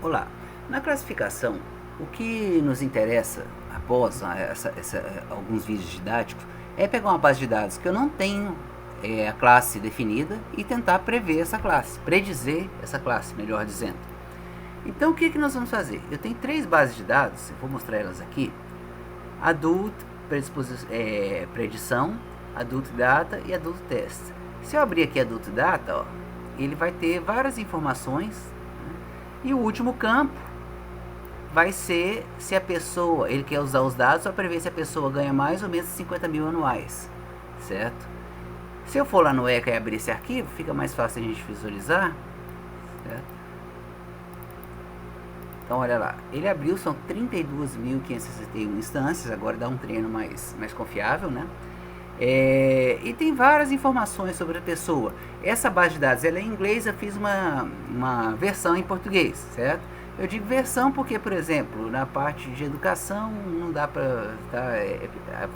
Olá, na classificação, o que nos interessa após alguns vídeos didáticos é pegar uma base de dados que eu não tenho a classe definida e tentar prever essa classe, predizer essa classe, melhor dizendo. Então o que nós vamos fazer? Eu tenho três bases de dados, eu vou mostrar elas aqui: Adult Predição, Adult Data e Adult Test. Se eu abrir aqui Adult Data, ó, ele vai ter várias informações, né? E o último campo vai ser se a pessoa, ele quer usar os dados para prever se a pessoa ganha mais ou menos 50 mil anuais, certo? Se eu for lá no ECA e abrir esse arquivo, fica mais fácil a gente visualizar, certo? Então olha lá, ele abriu, são 32.561 instâncias, agora dá um treino mais confiável, né? E tem várias informações sobre a pessoa. Essa base de dados ela é em inglês, eu fiz uma versão em português, certo? Eu digo versão porque, por exemplo, na parte de educação não dá para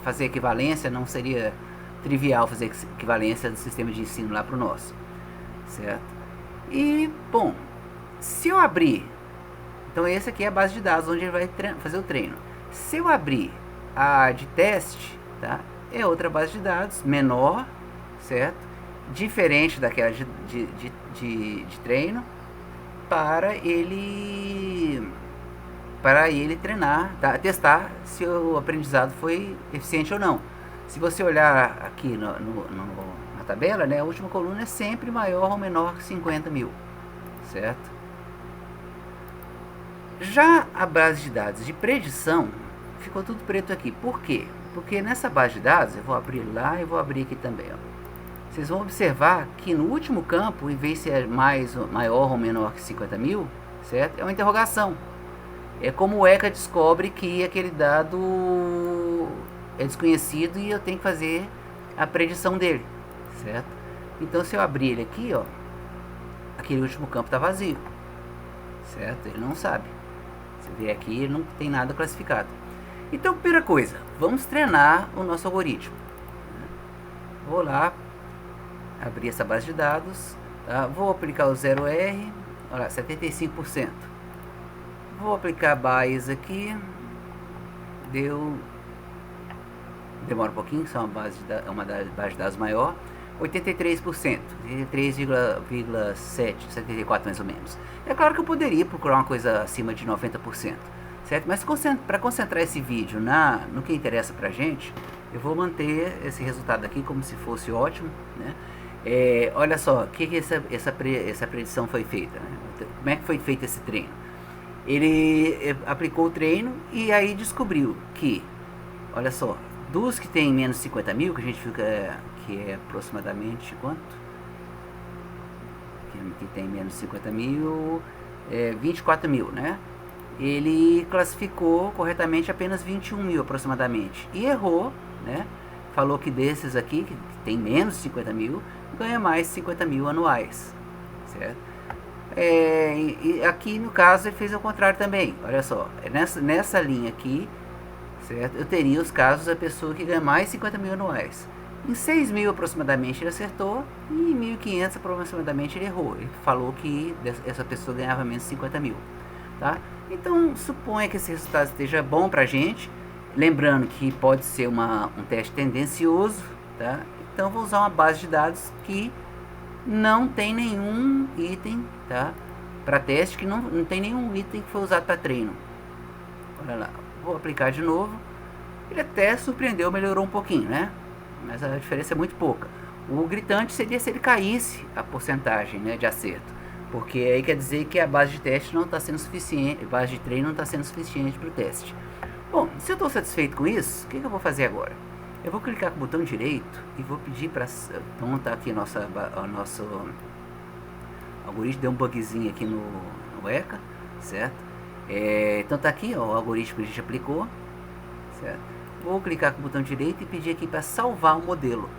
fazer equivalência, não seria trivial fazer equivalência do sistema de ensino lá para o nosso, certo? E, bom, se eu abrir, então essa aqui é a base de dados onde ele vai fazer o treino. Se eu abrir a de teste, tá? É outra base de dados, menor, certo? Diferente daquela de treino, para ele treinar, tá? Testar se o aprendizado foi eficiente ou não. Se você olhar aqui na tabela, né, a última coluna é sempre maior ou menor que 50 mil, certo? Já a base de dados de predição, ficou tudo preto aqui. Por quê? Porque nessa base de dados, eu vou abrir lá e vou abrir aqui também, ó. Vocês vão observar que no último campo, em vez de ser maior ou menor que 50 mil, certo? É uma interrogação. É como o ECA descobre que aquele dado é desconhecido e eu tenho que fazer a predição dele, certo? Então se eu abrir ele aqui, ó, aquele último campo está vazio, certo? Ele não sabe. Você vê aqui, ele não tem nada classificado. Então, primeira coisa, vamos treinar o nosso algoritmo. Vou lá, abrir essa base de dados, tá? Vou aplicar o 0R, olha lá, 75%. Vou aplicar bias aqui, demora um pouquinho, só uma base de dados maior, 83%, 83,7, 74 mais ou menos. É claro que eu poderia procurar uma coisa acima de 90%. Certo? Mas para concentrar esse vídeo no que interessa pra gente, eu vou manter esse resultado aqui como se fosse ótimo, né? Olha só, o que essa predição foi feita, né? Como é que foi feito esse treino? Ele aplicou o treino e aí descobriu que, olha só, dos que tem menos 50 mil, que a gente fica, que é aproximadamente quanto? Que tem menos 50 mil, 24 mil, né? Ele classificou corretamente apenas 21 mil aproximadamente e errou, né? Falou que desses aqui, que tem menos de 50 mil, ganha mais de 50 mil anuais, certo? E aqui no caso ele fez o contrário também, olha só, nessa linha aqui, certo? Eu teria os casos da pessoa que ganha mais de 50 mil anuais. Em 6 mil aproximadamente ele acertou e em 1.500 aproximadamente ele errou. Ele falou que essa pessoa ganhava menos de 50 mil, tá? Então, suponha que esse resultado esteja bom pra gente. Lembrando que pode ser um teste tendencioso, tá? Então, vou usar uma base de dados que não tem nenhum item, tá? Para teste, que não tem nenhum item que foi usado para treino. Olha lá, vou aplicar de novo. Ele até surpreendeu, melhorou um pouquinho, né? Mas a diferença é muito pouca. O gritante seria se ele caísse a porcentagem, né, de acerto. Porque aí quer dizer que a base de teste não está sendo suficiente, a base de treino não está sendo suficiente para o teste. Bom, se eu estou satisfeito com isso, o que eu vou fazer agora? Eu vou clicar com o botão direito e vou pedir para... Então tá aqui o nosso algoritmo, deu um bugzinho aqui no ECA, certo? Então tá aqui ó, o algoritmo que a gente aplicou, certo? Vou clicar com o botão direito e pedir aqui para salvar o modelo.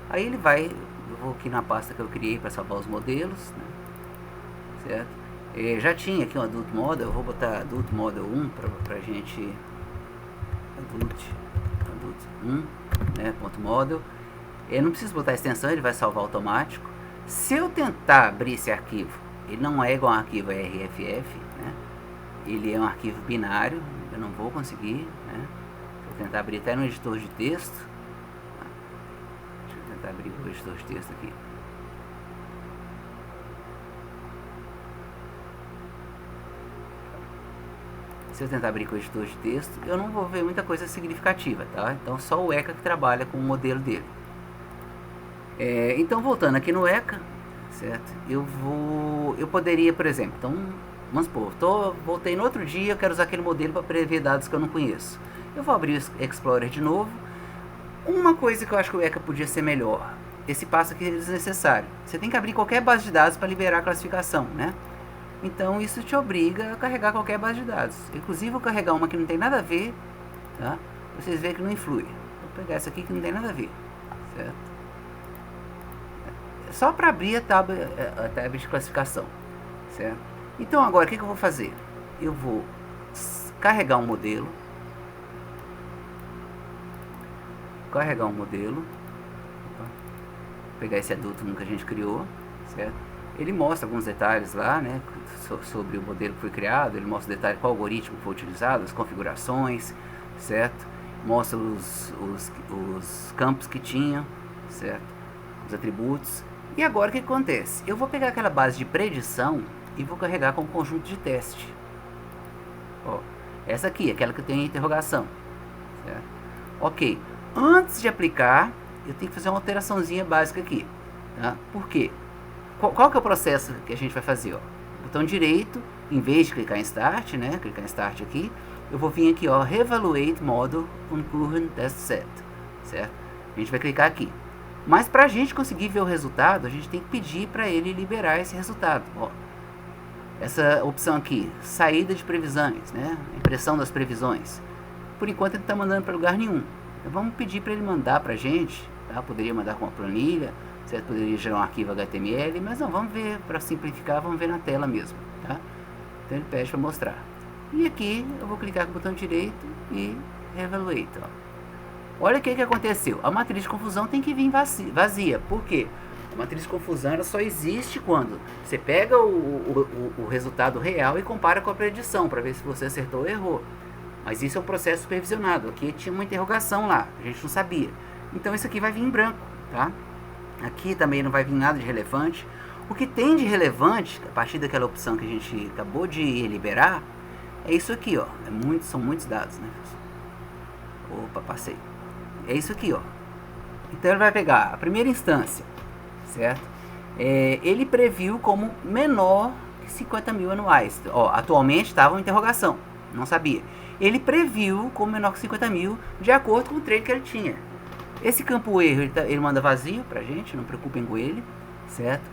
Aí ele vai, eu vou aqui na pasta que eu criei para salvar os modelos, né? Certo? Já tinha aqui um Adult Model, eu vou botar Adult Model 1 pra gente, Adult 1, né, ponto model. Eu não preciso botar a extensão, ele vai salvar automático. Se eu tentar abrir esse arquivo ele não é igual ao arquivo RFF, né? Ele é um arquivo binário, eu não vou conseguir, né? Vou tentar abrir até no editor de texto. Deixa eu tentar abrir o editor de texto aqui. Se eu tentar abrir com o editor de texto, eu não vou ver muita coisa significativa, tá? Então só o ECA que trabalha com o modelo dele. Então voltando aqui no ECA, certo? Eu poderia, por exemplo, então vamos supor, voltei no outro dia, eu quero usar aquele modelo para prever dados que eu não conheço. Eu vou abrir o Explorer de novo. Uma coisa que eu acho que o ECA podia ser melhor, esse passo aqui é desnecessário. Você tem que abrir qualquer base de dados para liberar a classificação, né? Então isso te obriga a carregar qualquer base de dados. Inclusive eu vou carregar uma que não tem nada a ver, tá? Vocês veem que não influi. Vou pegar essa aqui que não tem nada a ver, certo? Só para abrir a tab de classificação, certo? Então agora o que eu vou fazer? Eu vou carregar um modelo. Vou pegar esse adulto que a gente criou, certo? Ele mostra alguns detalhes lá, né, sobre o modelo que foi criado. Ele mostra detalhes qual algoritmo foi utilizado, as configurações, certo? Mostra os campos que tinha, certo? Os atributos. E agora o que acontece? Eu vou pegar aquela base de predição e vou carregar com um conjunto de teste. Ó, essa aqui, aquela que tem interrogação, certo? Ok. Antes de aplicar, eu tenho que fazer uma alteraçãozinha básica aqui, tá? Por quê? Qual que é o processo que a gente vai fazer? Ó? Botão direito, em vez de clicar em Start, né? Clicar em Start aqui, eu vou vir aqui, ó, Reevaluate Model on Current Test Set, certo? A gente vai clicar aqui. Mas para a gente conseguir ver o resultado, a gente tem que pedir para ele liberar esse resultado. Ó. Essa opção aqui, saída de previsões, né? Impressão das previsões. Por enquanto ele não está mandando para lugar nenhum. Então vamos pedir para ele mandar para a gente, tá? Poderia mandar com uma planilha, certo? Poderia gerar um arquivo HTML, mas não, vamos ver, para simplificar, vamos ver na tela mesmo, tá? Então ele pede para mostrar. E aqui eu vou clicar com o botão direito e Reevaluate, ó. Olha o que aconteceu. A matriz de confusão tem que vir vazia. Por quê? A matriz de confusão ela só existe quando você pega o resultado real e compara com a predição, para ver se você acertou ou errou. Mas isso é um processo supervisionado. Aqui tinha uma interrogação lá, a gente não sabia. Então isso aqui vai vir em branco, tá? Aqui também não vai vir nada de relevante. O que tem de relevante, a partir daquela opção que a gente acabou de liberar, é isso aqui, ó. São muitos dados, né? Opa, passei. É isso aqui, ó. Então ele vai pegar a primeira instância, certo? Ele previu como menor que 50 mil anuais. Ó, atualmente estava uma interrogação, não sabia. Ele previu como menor que 50 mil de acordo com o treino que ele tinha. Esse campo erro ele manda vazio pra gente, não preocupem com ele, certo?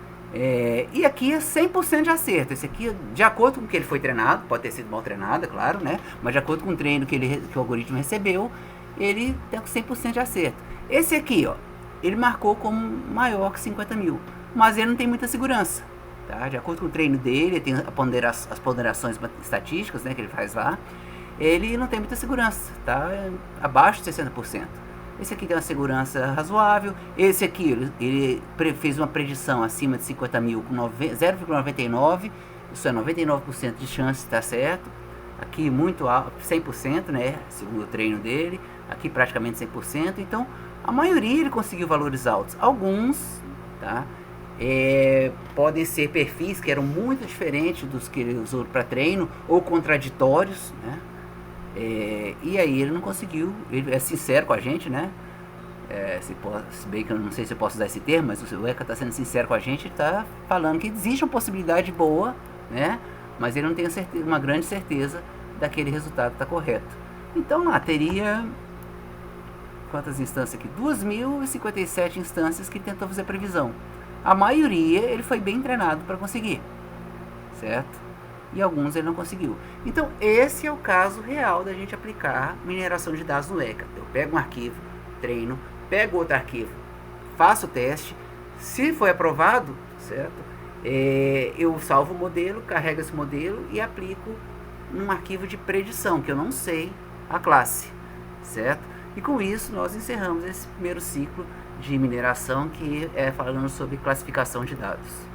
E aqui é 100% de acerto. Esse aqui, de acordo com o que ele foi treinado, pode ter sido mal treinado, claro, né? Mas de acordo com o treino que o algoritmo recebeu, ele tem 100% de acerto. Esse aqui, ó, ele marcou como maior que 50 mil, mas ele não tem muita segurança, tá? De acordo com o treino dele, ele tem as ponderações estatísticas, né, que ele faz lá, ele não tem muita segurança, tá? Abaixo de 60%. Esse aqui tem uma segurança razoável. Esse aqui, ele fez uma predição acima de 50 mil com 0,99, isso é 99% de chance de estar certo. Aqui muito alto, 100%, né, segundo o treino dele. Aqui praticamente 100%. Então, a maioria ele conseguiu valores altos. Alguns, tá, podem ser perfis que eram muito diferentes dos que ele usou para treino, ou contraditórios, né? E aí ele não conseguiu. Ele é sincero com a gente, né? Se bem que eu não sei se eu posso usar esse termo, mas o ECA está sendo sincero com a gente. Ele está falando que existe uma possibilidade boa, né? Mas ele não tem uma grande certeza daquele resultado está correto. Então lá teria quantas instâncias aqui? 2.057 instâncias que tentou fazer previsão. A maioria ele foi bem treinado para conseguir, certo? E alguns ele não conseguiu. Então esse é o caso real da gente aplicar mineração de dados no ECA. Eu pego um arquivo, treino, pego outro arquivo, faço o teste. Se foi aprovado, certo? Eu salvo o modelo, carrego esse modelo e aplico num arquivo de predição, que eu não sei a classe, certo? E com isso nós encerramos esse primeiro ciclo de mineração, que é falando sobre classificação de dados.